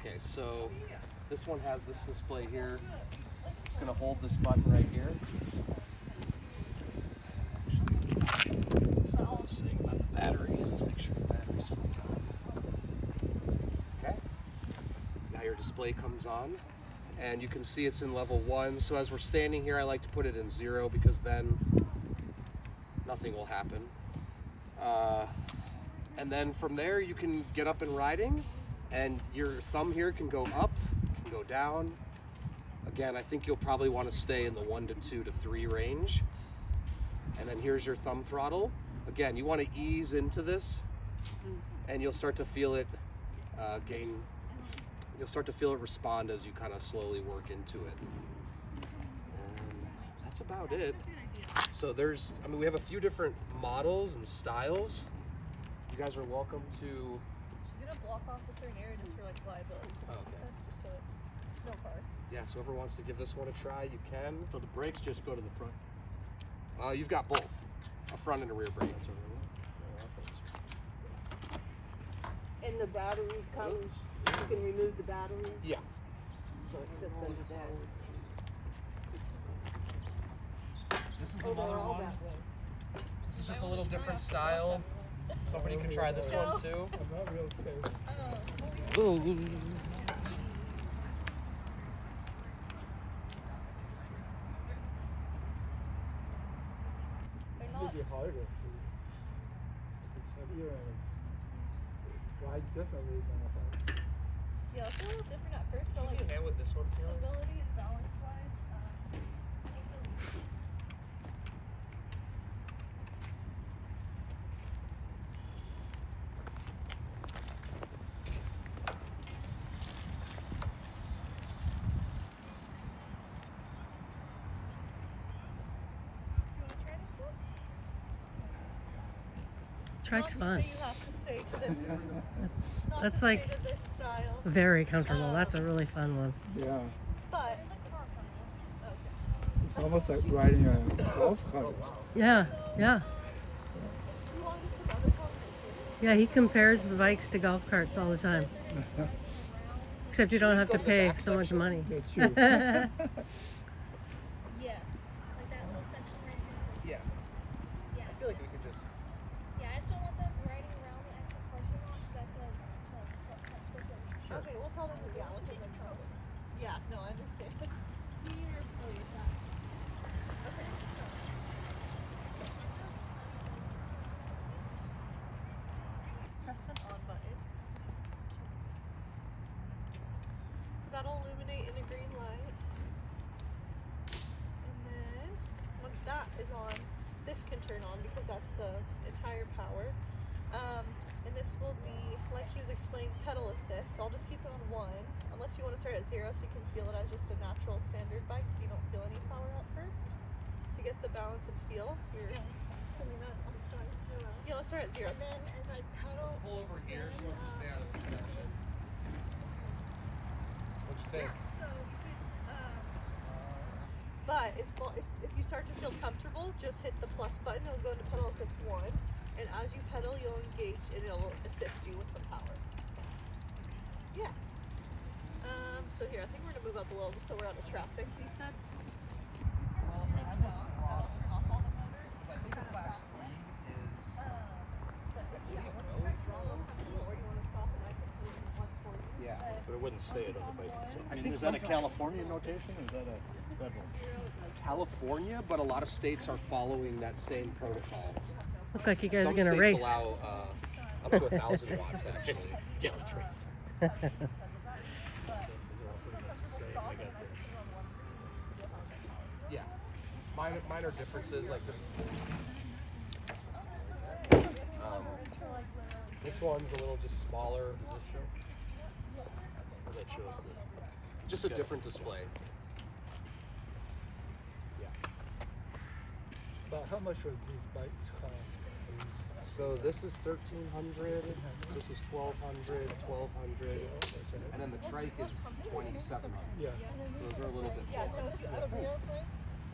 Okay, so this one has this display here. It's going to hold this button right here. This is what I was saying about the battery. Let's make sure the battery's full. Okay. Now your display comes on, and you can see it's in level 1. So as we're standing here, I like to put it in 0 because then nothing will happen. And then from there, you can get up and riding, and your thumb here can go up, can go down. Again, I think you'll probably want to stay in the 1 to 2 to 3 range. And then here's your thumb throttle. Again, you want to ease into this, and you'll start to feel it you'll start to feel it respond as you kind of slowly work into it. And that's about it. So we have a few different models and styles. You guys are welcome to. She's gonna block off a certain area just for like liability. Okay. Just so it's no cars. Yeah, so whoever wants to give this one a try, you can. So the brakes just go to the front. You've got both, a front and a rear brake. And the battery comes, you can remove the battery, Yeah. so it sits under that. This is Oh, they're another all one. that way. This is just a little different style. Somebody can try this one too. I'm not real safe. Ooh. They're It not. would be harder if it's heavier and it rides differently than a bike. Yeah, it's a little different at first, but like hand with this one, Taylor? stability and balance wise. Do you want to try this one? Trike's Not fun. to say you have to stay to this. Not That's to like- stay to this style, Very comfortable. That's a really fun one. Yeah. but It's almost like riding a golf cart. Yeah, yeah. you want to put other cars Yeah, he compares the bikes to golf carts all the time. Except you don't have to go to the pay back so much section? money. That's true. Yes. Like that little section right there. Yeah. Yeah. I feel like we could just. Yeah, I just don't want them riding around the actual parking lot because that's gonna disrupt them. Okay, we'll tell them that yeah, we'll take them trouble. Yeah, no, I understand. But here, oh, you're fine. Okay. Press an on button. So that'll illuminate in a green light. And then once that is on, this can turn on because that's the entire power. And this will be, like he was explaining, pedal assist. So I'll just keep it on 1, unless you want to start at 0 so you can feel it as just a natural standard bike so you don't feel any power at first. To get the balance and feel. So we know I'll start at 0. Yeah, let's start at 0. And then as I pedal, Pull over here so as to stay out of the section. What you think? so you could, but if you start to feel comfortable, just hit the plus button. It'll go into pedal assist 1, and as you pedal, you'll engage and it'll assist you with some power. Yeah. So here, I think we're gonna move up a little so we're out of traffic. He said. I think the class 3 is. Yeah. But it wouldn't say it on the bike itself. I think Is that a California notation or is that a federal? California, but a lot of states are following that same protocol. Look like you guys Some are gonna states race. allow up to 1,000 watts actually. Yeah, let's race. Yeah. Minor differences like this. This one's a little just smaller. That shows Just a different display. But how much would these bikes cost? So this is 1,300. This is 1,200, 1,200, and then the trike is 2,700. Yeah. So those are a little bit. Yeah, so it's at a real point.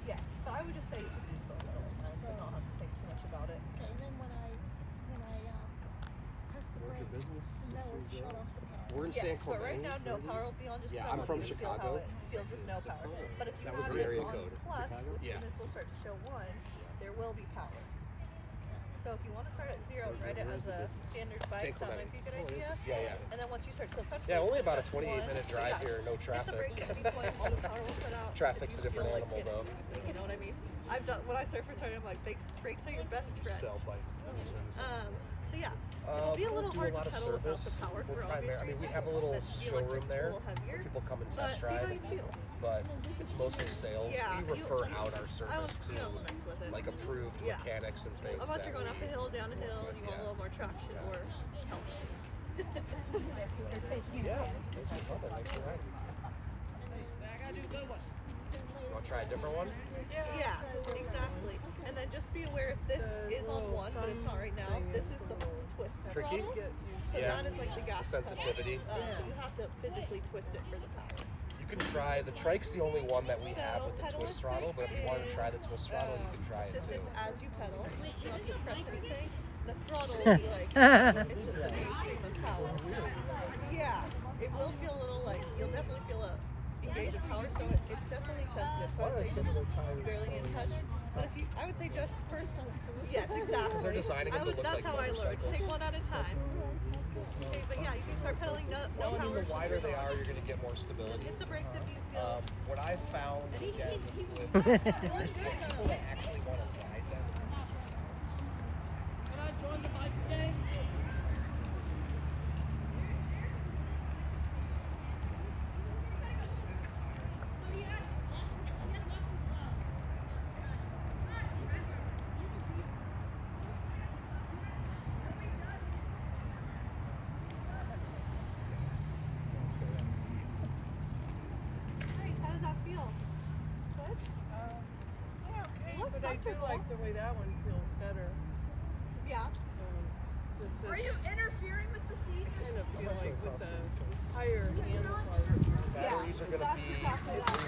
Yes, but I would just say you could use both and not have to think too much about it. Okay, and then when I press the brake, and that will shut off the power. We're in Yes, San but right Clemente. now no power will be on. Just Yeah, so I'm from you can feel how Chicago. it feels with no power. But if you That was have the this area on code. plus, Yeah. and this will start to show 1, there will be power. So if you want to start at 0 and write it as a standard bike, that might be a good idea. Yeah. And then once you start to feel comfortable, Yeah, only about a that's 28-minute 1. drive Yeah, here, no hit the traffic. brakes at any point, the power will put out. Traffic's if a you different feel like animal, getting- You know what I mean? I've done when I first started. I'm like, brakes are your best friend. So yeah, it'll be a little do hard a lot to of pedal without service. the power We're for obvious I mean, we reasons. have a little That's the showroom electric's there a little heavier, where people come and but test see how drive. you feel. But it's mostly sales. Yeah, We refer you- out our I service was, to you don't mess with it. like approved Yeah. mechanics and things. Unless that you're going up a we- hill, down a hill, and you want a little more traction or help. Yeah. Thanks for coming. Thanks for riding. You want to try a different one? Yeah, exactly. And then just be aware if this is on 1, but it's not right now. This is the twist Tricky? throttle. So Yeah. that is like the gas The sensitivity. pedal. But you have to physically twist it for the power. You can try the Trike's the only one that we have So with the pedal twist throttle, but if you want to try the assist twist throttle, you can try it too. Assistance as you pedal. You don't have to press anything. The throttle will be like, it's just a mainstream of power. Yeah, it will feel a little like, you'll definitely feel a engage of power, so it's definitely sensitive. So I would say just barely need to touch. But if you, I would say just first, yes, exactly. They're designing them to look that's like how I learned. motorcycles. Take one at a time. Okay, but yeah, you can start pedaling no Well, I power. mean, the wider they are, you're going to get more stability. Hit the brakes if you feel. What I found again with Really good people that actually want to ride them. How does that feel? Good? But I do like the way that one feels better. Yeah. Just Are you interfering with the seat? kind of feel like with the higher handlebars, Batteries are going to be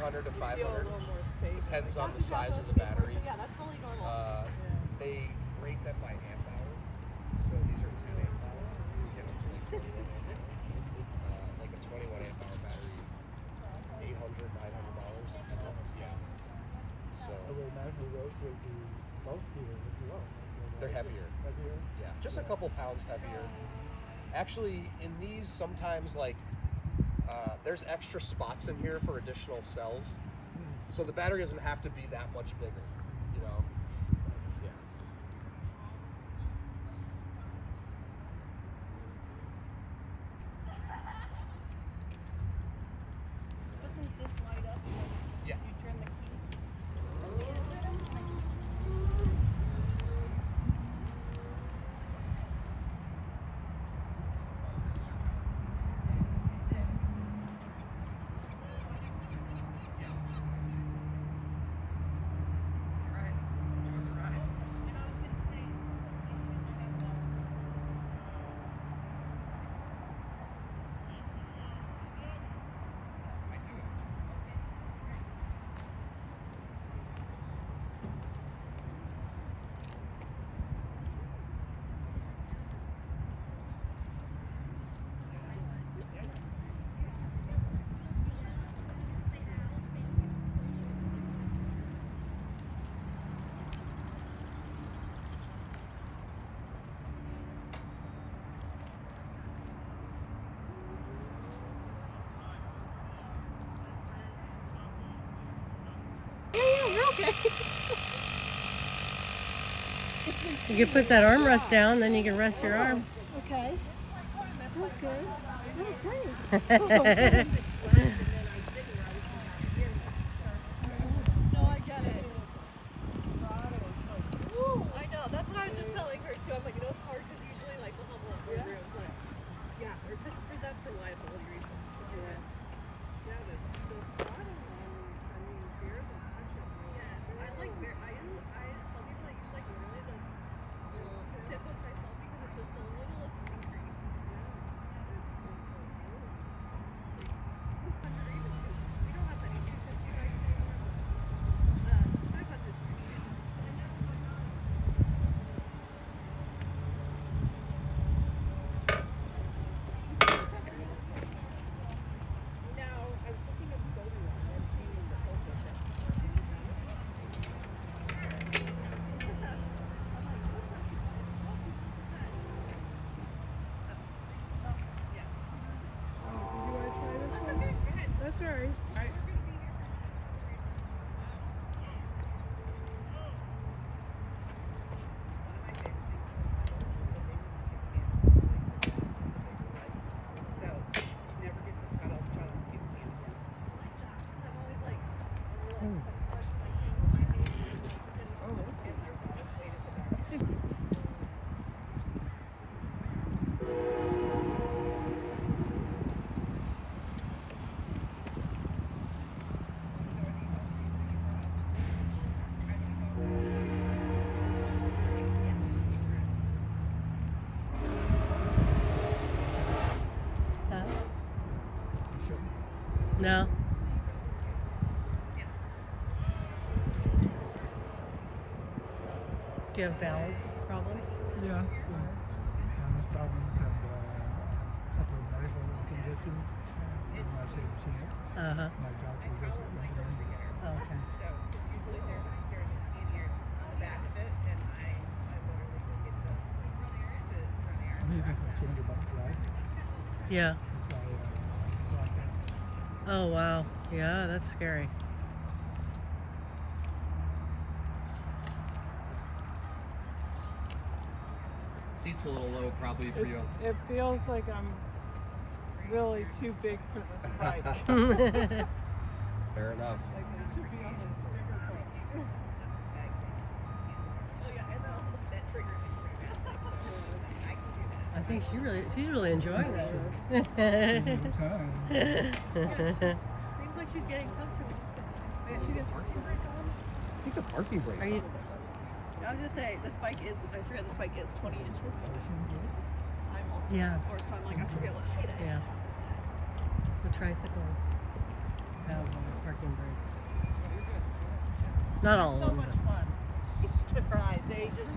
300 to feel a 500. little more stable. Depends on the size of the battery. Yeah, that's totally normal. They rate them by amp hour. So these are 10 amp hour. You get up to like 21 amp hour battery, $800, $900. Yeah. So I would imagine those would be bulkier as well. they're heavier. Heavier. Yeah, just a couple pounds heavier. Actually, in these, sometimes like there's extra spots in here for additional cells, so the battery doesn't have to be that much bigger. You know. Yeah. Doesn't this light up when Yeah. you turn the key? And I was gonna say, what issues I have now. You can put that armrest down, then you can rest your arm. Okay. Sounds good. No, I get it. I know. That's what I was just telling her too. I'm like, you know, it's hard because usually like we'll have a lot more room, but yeah, or just for that for liability reasons. Yeah, the bottom one, I mean, barely touching. Yes, I like I tell people I use like really the tip of my thumb because it's just the littlest increase. That's all right. So, never get the pedal kickstand again. I'm always like, I'm really Huh? You shouldn't. No. Do you have balance problems? Yeah. Balance problems and a couple of medical conditions. My favorite machines. Uh-huh. My doctor just recommended it. Okay. So, because usually there's in-ears on the back of it, and I literally took it to run I'm errands. even concerned about driving. Yeah. Because I block that. Oh, wow. Yeah, that's scary. Seat's a little low probably for you. It feels like I'm really too big for this bike. Fair enough. Like I should be on the bigger bike. Oh yeah, I know. That triggers me pretty badly, so I can do that. I think she's really enjoying this. All the time. Seems like she's getting comfortable. Yeah, she gets Parking brake on? I think the parking brake's Are you- on. I was gonna say this bike is. I forget this bike is 20 inches. So I'm also. Yeah. Or so I'm like I forget what height I Yeah. am on this side. The tricycles have parking brakes. Not all So of them. much fun to ride. They just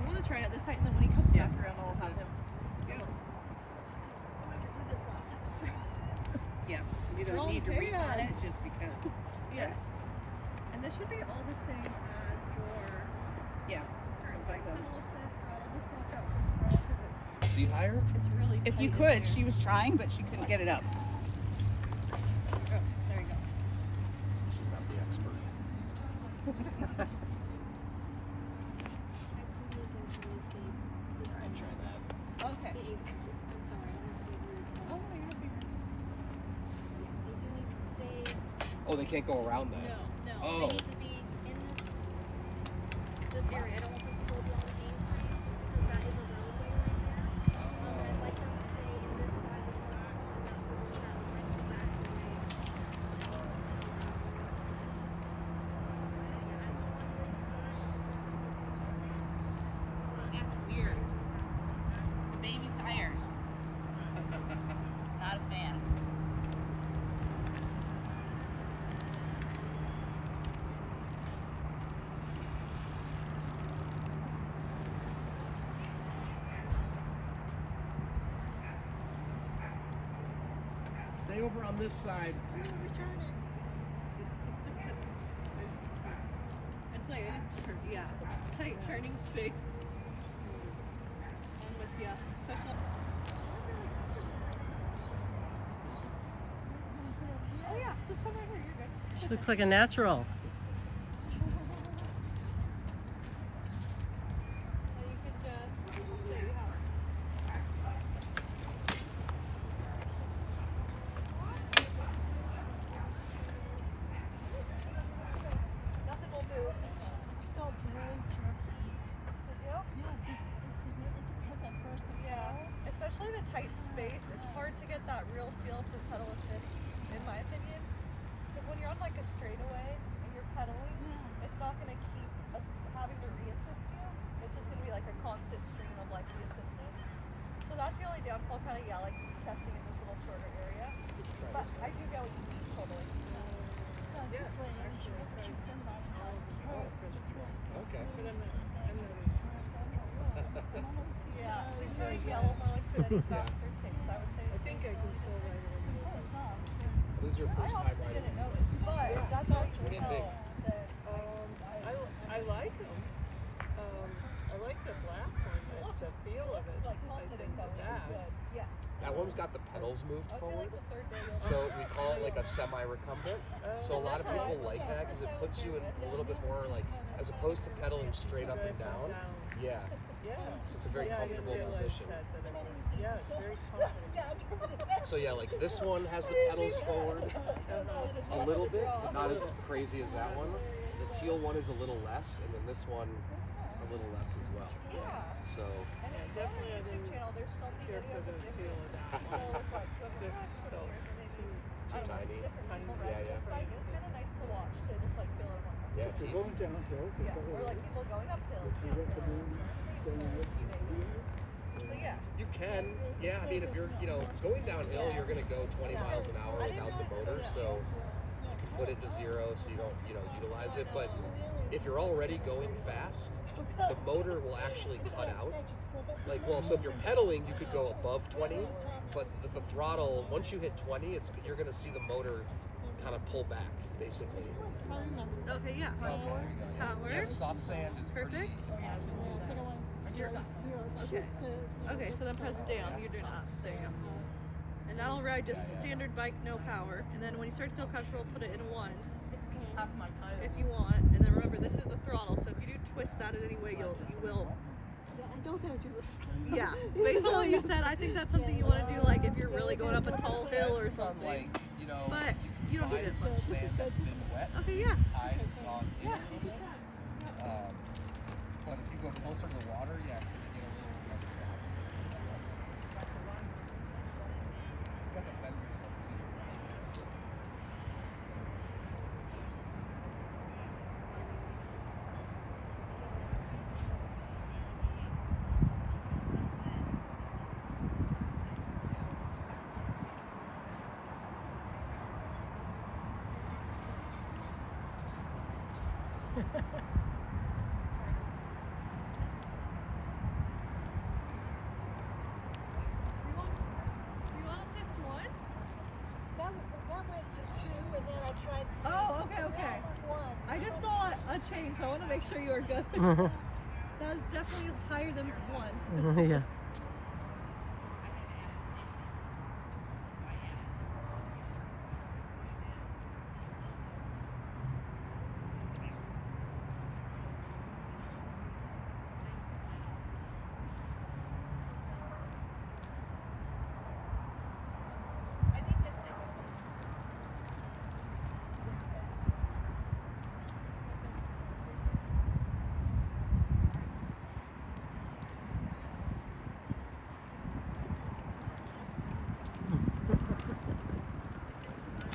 I want to try it this height, and then when he comes back around, I'll have him go. Oh, I did this last semester. Yeah, you Strong don't need to refund it pants. just because. Yes. And this should be all the same as your Yeah. current bike. Pedal assist, throttle. Just watch out for the throttle because Seat higher? it's really If tight you in could, here. she was trying, but she couldn't get it up. Oh, there you go. She's not the expert. Okay. I'm sorry, I don't want to be rude. Oh, you're not being They do need to stay. Oh, they can't go around that. No. Oh. They need to be in this area. I don't want them to go beyond the game frames just because that is a roadway right there. I'd like them to stay in this side of the road and not go on that side of the back way. That's weird. The baby tires. Not a fan. Stay over on this side. It's like a tight turning space. I'm with ya. Especially. Oh yeah, just come right here. You're good. She looks like a natural. You can just show you how. Nothing will move. felt really jerky. Did you? Because at first it Yeah. Especially in a tight space, it's hard to get that real feel for pedal assist, in my opinion. Because when you're on like a straightaway and you're pedaling, it's not going to keep us having to reassist you. It's just going to be like a constant stream of like the assistance. So that's the only downfall, kind of, like testing in this little shorter area. But I do get what you mean, totally. Okay. Yeah, she's very yellow, more like steady, faster pace, I would say. I think I can still ride it. This is your I first time honestly riding. didn't notice, but that's how you What do you think? that I like them. I like the black one. The feel of of it. like I confident think going, which is fast. good. Yeah. That one's got the pedals moved I would say forward. like the third day you'll So we call it like a semi-recumbent. So a lot of That's how I people was like at that because it first. puts you in a little bit more like, as opposed to pedaling straight up and down. Yeah. Yeah. So it's a very Yeah, I didn't comfortable realize position. that it was, yeah, it's very comfortable. So yeah, like this one has the pedals forward a little bit, but not as crazy as that one. The teal one is a little less, and then this one a little less as well. Yeah. So And if you go on definitely our I YouTube didn't channel, there's so many care for videos the of feel different of that people one. with like the Just foot felt or maybe too I don't know, tiny. just different people Tiny. riding Yeah, this bike. It's kind of nice to watch to just like feel it. yeah, If it's you're easy. going downhill, if Yeah. you're Or like people going uphill, would you recommend But yeah. You can, yeah. I mean, if you're, going downhill, you're gonna go 20 miles an hour without the motor, so you can put it to zero so you don't, utilize it. But if you're already going fast, the motor will actually cut out. So if you're pedaling, you could go above 20, but the throttle, once you hit 20, you're gonna see the motor kind of pull back, basically. Okay, yeah. Power. Soft sand is Perfect. Okay. Okay, so then press down. You're doing up. There you go. And that'll ride just standard bike, no power. And then when you start to feel comfortable, put it in 1 if you want. And then remember, this is the throttle. So if you do twist that in any way, you will. Yeah. Based on what you said, I think that's something you want to do. Like if you're really going up a tall hill or something. But you don't need as much. Sand that's been wet. Okay, yeah. Tide has gone in a little bit. But if you go closer to the water, yeah, it's going to get a little like soft. Got the fenders up too. You want assist 1? That went to 2, and then I tried to Oh, okay. 1. I just saw a change, so I want to make sure you are good. That was definitely higher than 1. Yeah.